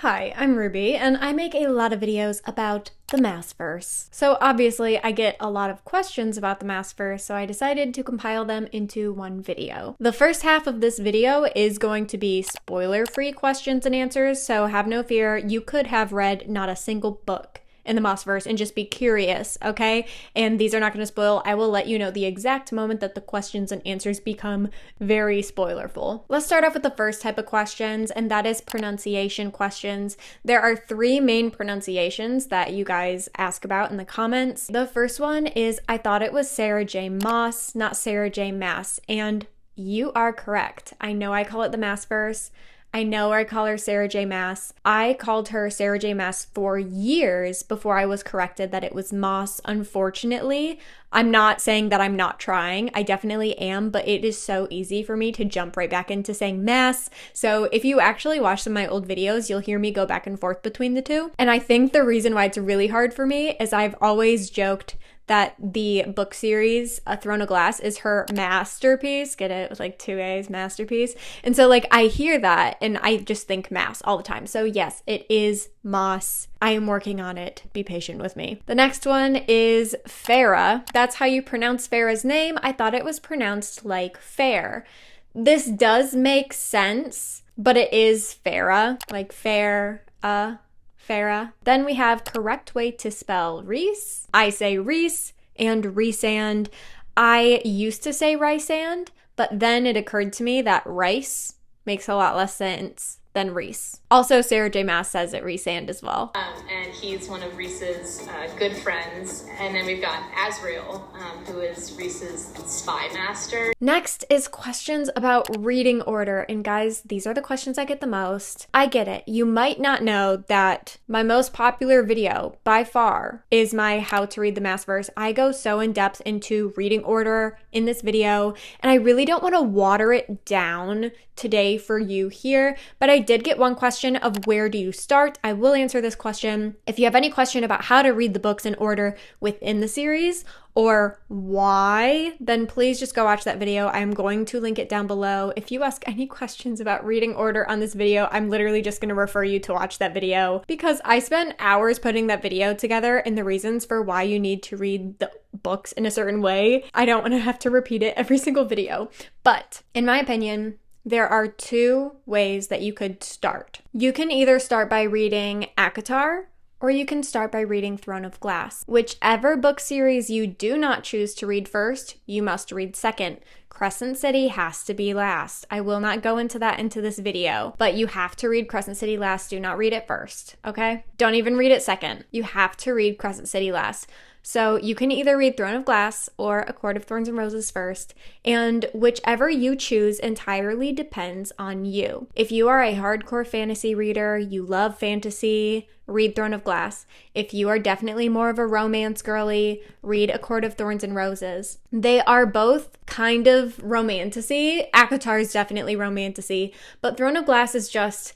Hi, I'm Ruby, and I make a lot of videos about the MaasVerse. So obviously I get a lot of questions about the MaasVerse, so I decided to compile them into one video. The first half of this video is going to be spoiler-free questions and answers, so have no fear, you could have read not a single book in the MaasVerse and just be curious, okay? And these are not going to spoil. I will let you know the exact moment that the questions and answers become very spoilerful. Let's start off with the first type of questions, and that is pronunciation questions. There are three main pronunciations that you guys ask about in the comments. The first one is, I thought it was Sarah J. Maas, not Sarah J. Maas, and you are correct. I know I call it the MaasVerse. I know I call her Sarah J. Maas. I called her Sarah J. Maas for years before I was corrected that it was Maas. Unfortunately, I'm not saying that I'm not trying. I definitely am, but it is so easy for me to jump right back into saying Maas. So if you actually watch some of my old videos, you'll hear me go back and forth between the two. And I think the reason why it's really hard for me is I've always joked that the book series, A Throne of Glass, is her masterpiece. Get it? With like 2 A's, masterpiece. And so like I hear that and I just think Maas all the time. So yes, it is Maas. I am working on it. Be patient with me. The next one is Farah. That's how you pronounce Farah's name. I thought it was pronounced like fair. This does make sense, but it is Farah, like fair, Farah. Then we have correct way to spell Reese. I say Reese and Resand. I used to say Rysand, but then it occurred to me that rice makes a lot less sense than Reese. Also, Sarah J. Maas says it Resand as well. And he's one of Reese's good friends. And then we've got Azrael, who is Reese's spy master. Next is questions about reading order. And guys, these are the questions I get the most. I get it. You might not know that my most popular video by far is my How to Read the MaasVerse. I go so in depth into reading order in this video, and I really don't want to water it down today for you here, but I did get one question of where do you start? I will answer this question. If you have any question about how to read the books in order within the series or why, then please just go watch that video. I'm going to link it down below. If you ask any questions about reading order on this video, I'm literally just going to refer you to watch that video because I spent hours putting that video together and the reasons for why you need to read the books in a certain way. I don't want to have to repeat it every single video, but in my opinion, there are two ways that you could start. You can either start by reading ACOTAR, or you can start by reading Throne of Glass. Whichever book series you do not choose to read first, you must read second. Crescent City has to be last. I will not go into that into this video, but you have to read Crescent City last. Do not read it first, okay? Don't even read it second. You have to read Crescent City last. So you can either read Throne of Glass or A Court of Thorns and Roses first, and whichever you choose entirely depends on you. If you are a hardcore fantasy reader, you love fantasy, read Throne of Glass. If you are definitely more of a romance girly, read A Court of Thorns and Roses. They are both kind of romantasy. ACOTAR is definitely romantasy, but Throne of Glass is just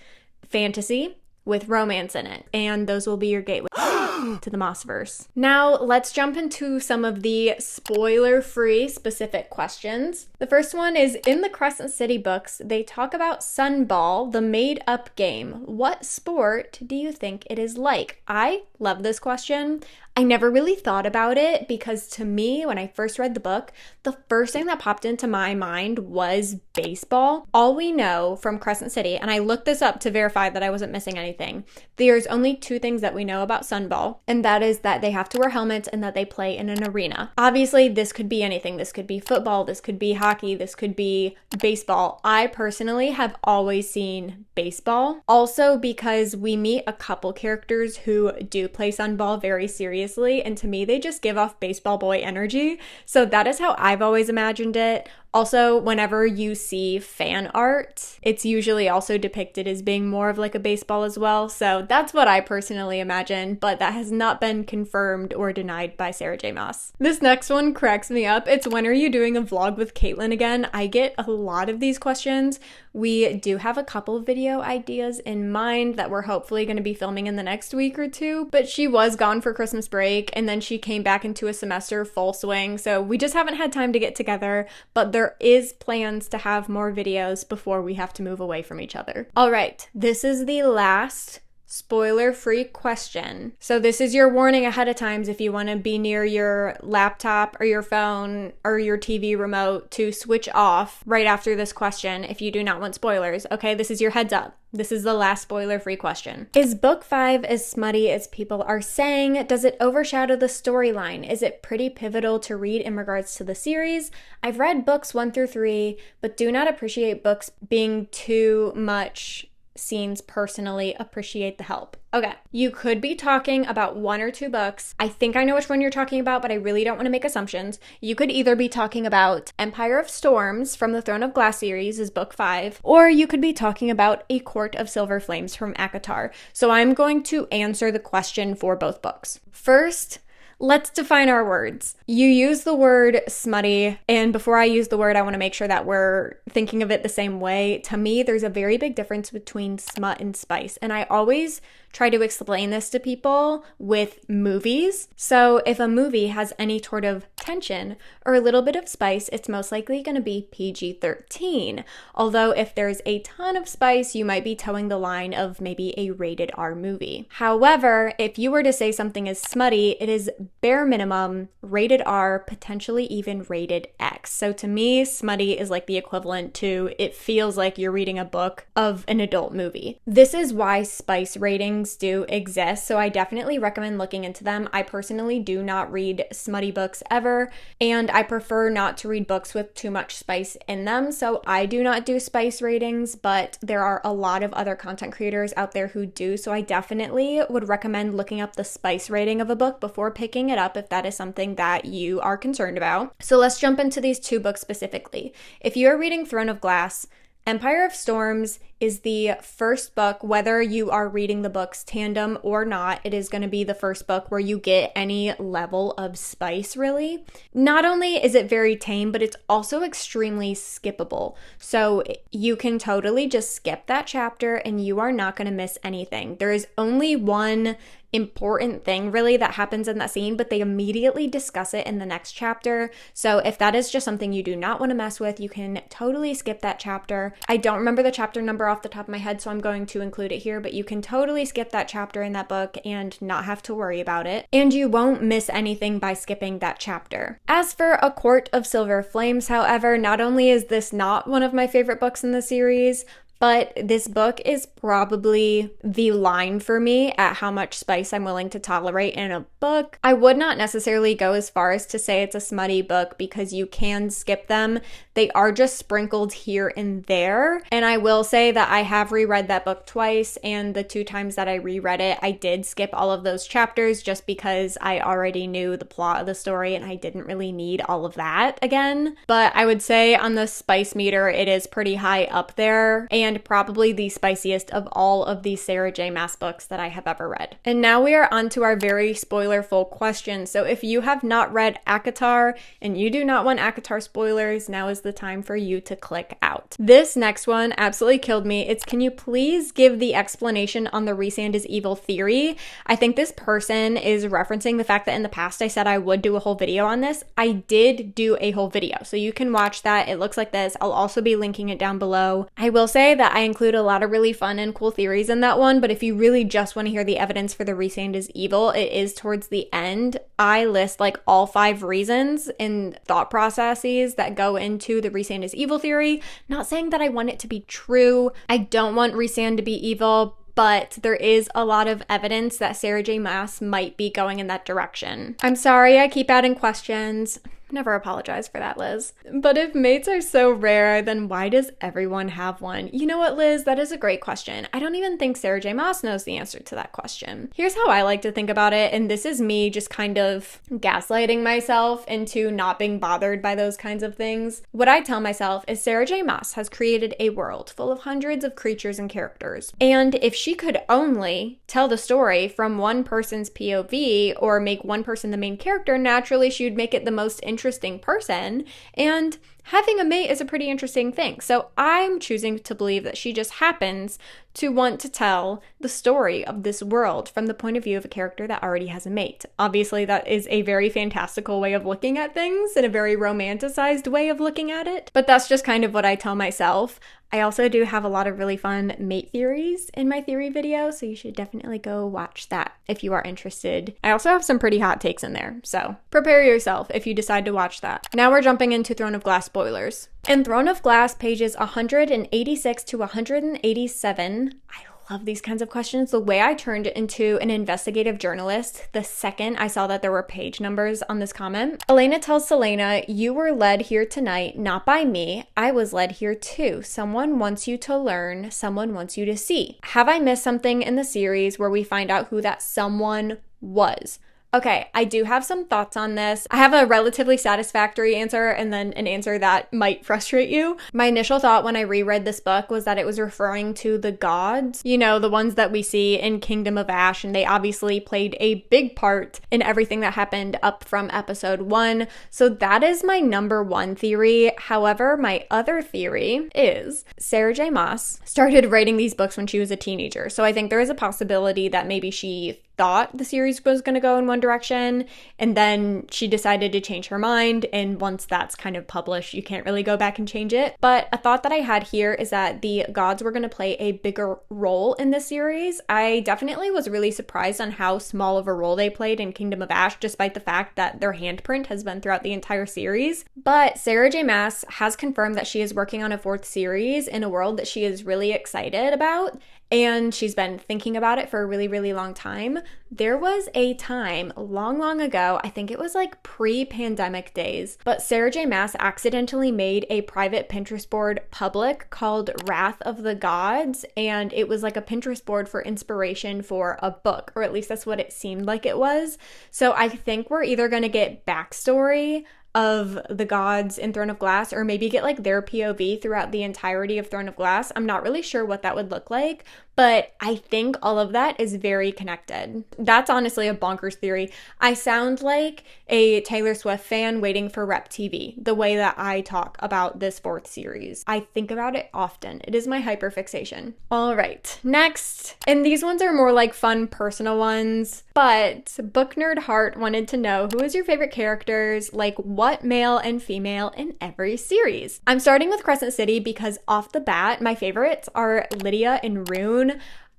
fantasy with romance in it, and those will be your gateway to the MaasVerse. Now let's jump into some of the spoiler-free specific questions. The first one is, in the Crescent City books, they talk about Sunball, the made-up game. What sport do you think it is like? I love this question. I never really thought about it because to me, when I first read the book, the first thing that popped into my mind was baseball. All we know from Crescent City, and I looked this up to verify that I wasn't missing anything, there's only two things that we know about Sunball, and that is that they have to wear helmets and that they play in an arena. Obviously, this could be anything. This could be football, this could be hockey, this could be baseball. I personally have always seen baseball. Also because we meet a couple characters who do play Sunball very seriously, and to me they just give off baseball boy energy, so that is how I've always imagined it. Also, whenever you see fan art, it's usually also depicted as being more of like a baseball as well. So that's what I personally imagine, but that has not been confirmed or denied by Sarah J. Maas. This next one cracks me up. It's, when are you doing a vlog with Caitlin again? I get a lot of these questions. We do have a couple video ideas in mind that we're hopefully going to be filming in the next week or two, but she was gone for Christmas break and then she came back into a semester full swing. So we just haven't had time to get together, but there is plans to have more videos before we have to move away from each other. All right, this is the last spoiler-free question. So this is your warning ahead of time if you want to be near your laptop or your phone or your TV remote to switch off right after this question if you do not want spoilers. Okay, this is your heads up. This is the last spoiler-free question. Is book 5 as smutty as people are saying? Does it overshadow the storyline? Is it pretty pivotal to read in regards to the series? I've read books 1 through 3, but do not appreciate books being too much scenes personally. Appreciate the help. Okay, you could be talking about 1 or 2 books. I think I know which one you're talking about, but I really don't want to make assumptions. You could either be talking about Empire of Storms from the Throne of Glass series is book 5, or you could be talking about A Court of Silver Flames from ACOTAR. So I'm going to answer the question for both books. First, let's define our words. You use the word smutty, and before I use the word, I want to make sure that we're thinking of it the same way. To me, there's a very big difference between smut and spice, and I always try to explain this to people with movies. So if a movie has any sort of tension or a little bit of spice, it's most likely going to be PG-13. Although if there's a ton of spice, you might be towing the line of maybe a rated R movie. However, if you were to say something is smutty, it is bare minimum rated R, potentially even rated X. So to me, smutty is like the equivalent to it feels like you're reading a book of an adult movie. This is why spice ratings do exist, so I definitely recommend looking into them. I personally do not read smutty books ever, and I prefer not to read books with too much spice in them, so I do not do spice ratings, but there are a lot of other content creators out there who do, so I definitely would recommend looking up the spice rating of a book before picking it up if that is something that you are concerned about. So let's jump into these 2 books specifically. If you are reading Throne of Glass, Empire of Storms is the first book, whether you are reading the books tandem or not, it is going to be the first book where you get any level of spice, really. Not only is it very tame, but it's also extremely skippable. So you can totally just skip that chapter and you are not going to miss anything. There is only one important thing really that happens in that scene, but they immediately discuss it in the next chapter. So if that is just something you do not want to mess with, you can totally skip that chapter. I don't remember the chapter number off the top of my head, so I'm going to include it here, but you can totally skip that chapter in that book and not have to worry about it. And you won't miss anything by skipping that chapter. As for A Court of Silver Flames, however, not only is this not one of my favorite books in the series, but this book is probably the line for me at how much spice I'm willing to tolerate in a book. I would not necessarily go as far as to say it's a smutty book because you can skip them. They are just sprinkled here and there. And I will say that I have reread that book twice, and the 2 times that I reread it, I did skip all of those chapters just because I already knew the plot of the story and I didn't really need all of that again. But I would say on the spice meter, it is pretty high up there, and probably the spiciest of all of the Sarah J. Maas books that I have ever read. And now we are on to our very spoiler-full question. So if you have not read ACOTAR and you do not want ACOTAR spoilers, now is the time for you to click out. This next one absolutely killed me. It's, can you please give the explanation on the Rhysand is evil theory? I think this person is referencing the fact that in the past I said I would do a whole video on this. I did do a whole video, so you can watch that. It looks like this. I'll also be linking it down below. I will say that I include a lot of really fun and cool theories in that one, but if you really just want to hear the evidence for the Rhysand is evil, it is towards the end. I list like all 5 reasons and thought processes that go into the Rhysand is evil theory. Not saying that I want it to be true. I don't want Rhysand to be evil, but there is a lot of evidence that Sarah J. Maas might be going in that direction. I'm sorry I keep adding questions. Never apologize for that, Liz. But if mates are so rare, then why does everyone have one? You know what, Liz? That is a great question. I don't even think Sarah J. Maas knows the answer to that question. Here's how I like to think about it, and this is me just kind of gaslighting myself into not being bothered by those kinds of things. What I tell myself is Sarah J. Maas has created a world full of hundreds of creatures and characters. And if she could only tell the story from one person's POV or make one person the main character, naturally she would make it the most interesting person. And having a mate is a pretty interesting thing. So I'm choosing to believe that she just happens to want to tell the story of this world from the point of view of a character that already has a mate. Obviously, that is a very fantastical way of looking at things and a very romanticized way of looking at it, but that's just kind of what I tell myself. I also do have a lot of really fun mate theories in my theory video, so you should definitely go watch that if you are interested. I also have some pretty hot takes in there, so prepare yourself if you decide to watch that. Now we're jumping into Throne of Glass spoilers. In Throne of Glass, pages 186 to 187, I love these kinds of questions. The way I turned into an investigative journalist the second I saw that there were page numbers on this comment. Elena tells Selena, "You were led here tonight, not by me. I was led here too. Someone wants you to learn. Someone wants you to see." Have I missed something in the series where we find out who that someone was? Okay, I do have some thoughts on this. I have a relatively satisfactory answer and then an answer that might frustrate you. My initial thought when I reread this book was that it was referring to the gods, you know, the ones that we see in Kingdom of Ash, and they obviously played a big part in everything that happened up from episode 1. So that is my number one theory. However, my other theory is Sarah J. Maas started writing these books when she was a teenager. So I think there is a possibility that maybe she thought the series was going to go in one direction and then she decided to change her mind, and once that's kind of published you can't really go back and change it. But a thought that I had here is that the gods were going to play a bigger role in this series. I definitely was really surprised on how small of a role they played in Kingdom of Ash, despite the fact that their handprint has been throughout the entire series. But Sarah J. Maas has confirmed that she is working on a 4th series in a world that she is really excited about, and she's been thinking about it for a really, really long time. There was a time long ago, I think it was like pre-pandemic days, but Sarah J. Maas accidentally made a private Pinterest board public called Wrath of the Gods, and it was like a Pinterest board for inspiration for a book, or at least that's what it seemed like it was. So I think we're either going to get backstory of the gods in Throne of Glass, or maybe get like their POV throughout the entirety of Throne of Glass. I'm not really sure what that would look like, but I think all of that is very connected. That's honestly a bonkers theory. I sound like a Taylor Swift fan waiting for Rep TV, the way that I talk about this 4th series. I think about it often. It is my hyperfixation. All right, next. And these ones are more like fun personal ones, but Book Nerd Heart wanted to know, who is your favorite characters, like what male and female in every series? I'm starting with Crescent City because off the bat, my favorites are Lydia and Rune.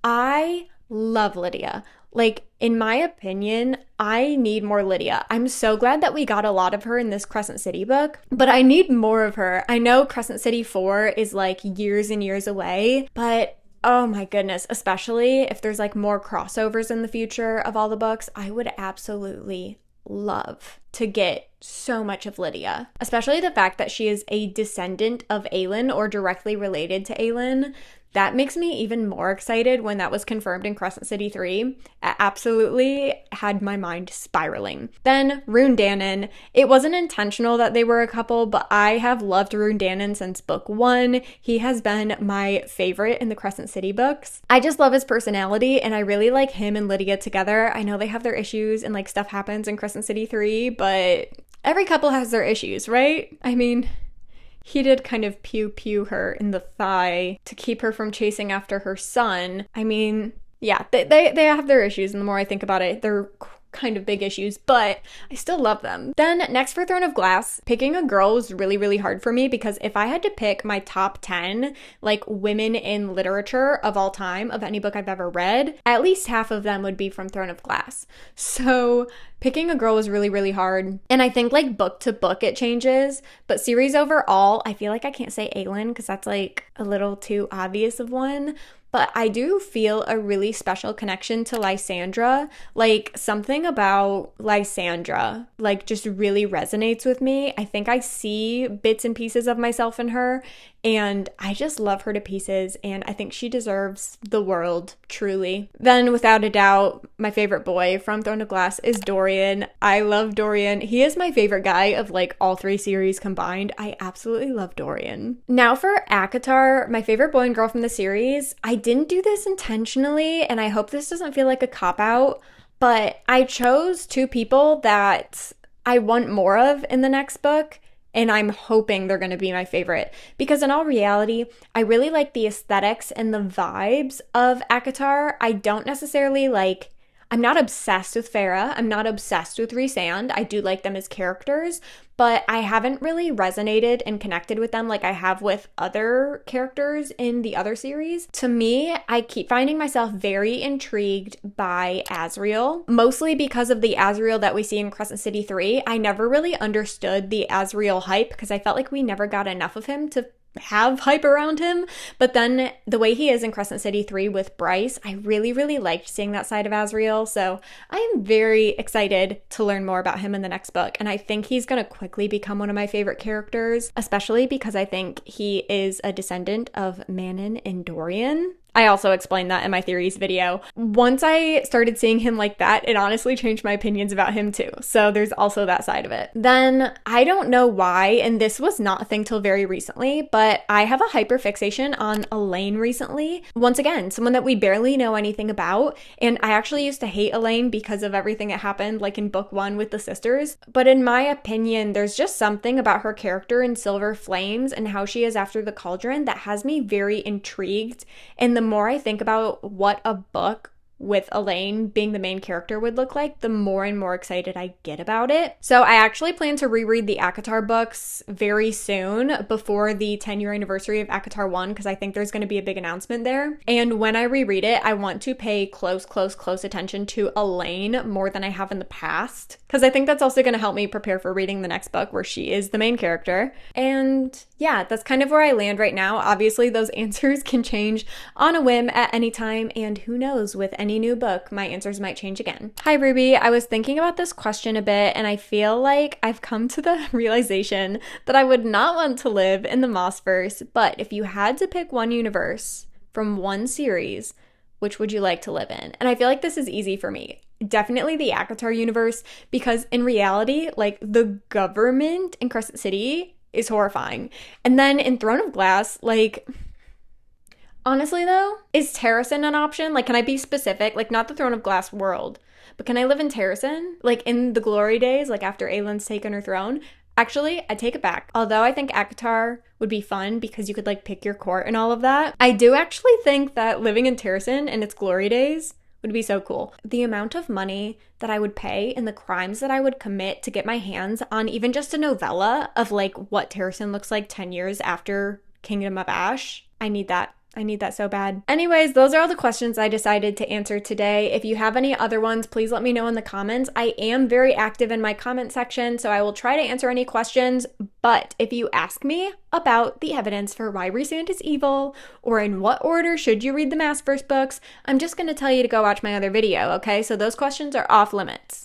I love Lydia. Like, in my opinion, I need more Lydia. I'm so glad that we got a lot of her in this Crescent City book, but I need more of her. I know Crescent City 4 is like years and years away, but oh my goodness, especially if there's like more crossovers in the future of all the books, I would absolutely love to get so much of Lydia, especially the fact that she is a descendant of Aelin or directly related to Aelin. That makes me even more excited when that was confirmed in Crescent City 3. It absolutely had my mind spiraling. Then Rune Dannon. It wasn't intentional that they were a couple, but I have loved Rune Dannon since book 1. He has been my favorite in the Crescent City books. I just love his personality, and I really like him and Lydia together. I know they have their issues and like stuff happens in Crescent City 3, but every couple has their issues, right? I mean, he did kind of pew her in the thigh to keep her from chasing after her son. I mean, yeah, they have their issues, and the more I think about it, they're kind of big issues, but I still love them. Then next for Throne of Glass, picking a girl was really, really hard for me because if I had to pick my top 10 like women in literature of all time of any book I've ever read, at least half of them would be from Throne of Glass. So picking a girl was really, really hard. And I think like book to book it changes, but series overall, I feel like I can't say Aelin because that's like a little too obvious of one. But I do feel a really special connection to Lysandra. Like something about Lysandra like just really resonates with me. I think I see bits and pieces of myself in her, and I just love her to pieces, and I think she deserves the world, truly. Then without a doubt, my favorite boy from Throne of Glass is Dorian. I love Dorian. He is my favorite guy of like all 3 series combined. I absolutely love Dorian. Now for ACOTAR, my favorite boy and girl from the series. I didn't do this intentionally, and I hope this doesn't feel like a cop-out, but I chose 2 people that I want more of in the next book, and I'm hoping they're going to be my favorite, because in all reality, I really like the aesthetics and the vibes of ACOTAR. I don't necessarily like, I'm not obsessed with Farah. I'm not obsessed with Rhysand. I do like them as characters, but I haven't really resonated and connected with them like I have with other characters in the other series. To me, I keep finding myself very intrigued by Asriel, mostly because of the Asriel that we see in Crescent City 3. I never really understood the Asriel hype because I felt like we never got enough of him to have hype around him. But then the way he is in Crescent City 3 with Bryce, I really, really liked seeing that side of Asriel. So I am very excited to learn more about him in the next book. And I think he's going to quickly become one of my favorite characters, especially because I think he is a descendant of Manon and Dorian. I also explained that in my theories video. Once I started seeing him like that, it honestly changed my opinions about him too. So there's also that side of it. Then I don't know why, and this was not a thing till very recently, but I have a hyperfixation on Elaine recently. Once again, someone that we barely know anything about. And I actually used to hate Elaine because of everything that happened like in book 1 with the sisters. But in my opinion, there's just something about her character in Silver Flames and how she is after the Cauldron that has me very intrigued. And the more I think about what a book with Elaine being the main character would look like, the more and more excited I get about it. So I actually plan to reread the ACOTAR books very soon before the 10-year anniversary of ACOTAR 1, because I think there's going to be a big announcement there. And when I reread it, I want to pay close attention to Elaine more than I have in the past, because I think that's also going to help me prepare for reading the next book where she is the main character. And yeah, that's kind of where I land right now. Obviously, those answers can change on a whim at any time, and who knows, with any new book, my answers might change again. Hi, Ruby. I was thinking about this question a bit, and I feel like I've come to the realization that I would not want to live in the MaasVerse, but if you had to pick one universe from one series, which would you like to live in? And I feel like this is easy for me. Definitely the ACOTAR universe, because in reality, like, the government in Crescent City is horrifying. And then in Throne of Glass, like, honestly though, is Terrasen an option? Like, can I be specific? Like, not the Throne of Glass world, but can I live in Terrasen? Like, in the glory days, like after Aelin's taken her throne? Actually, I take it back. Although I think ACOTAR would be fun because you could like pick your court and all of that, I do actually think that living in Terrasen in its glory days would be so cool. The amount of money that I would pay and the crimes that I would commit to get my hands on even just a novella of like what Terrasen looks like 10 years after Kingdom of Ash. I need that. I need that so bad. Anyways, those are all the questions I decided to answer today. If you have any other ones, please let me know in the comments. I am very active in my comment section, so I will try to answer any questions. But if you ask me about the evidence for why Rhysand is evil, or in what order should you read the MaasVerse books, I'm just going to tell you to go watch my other video, okay? So those questions are off limits.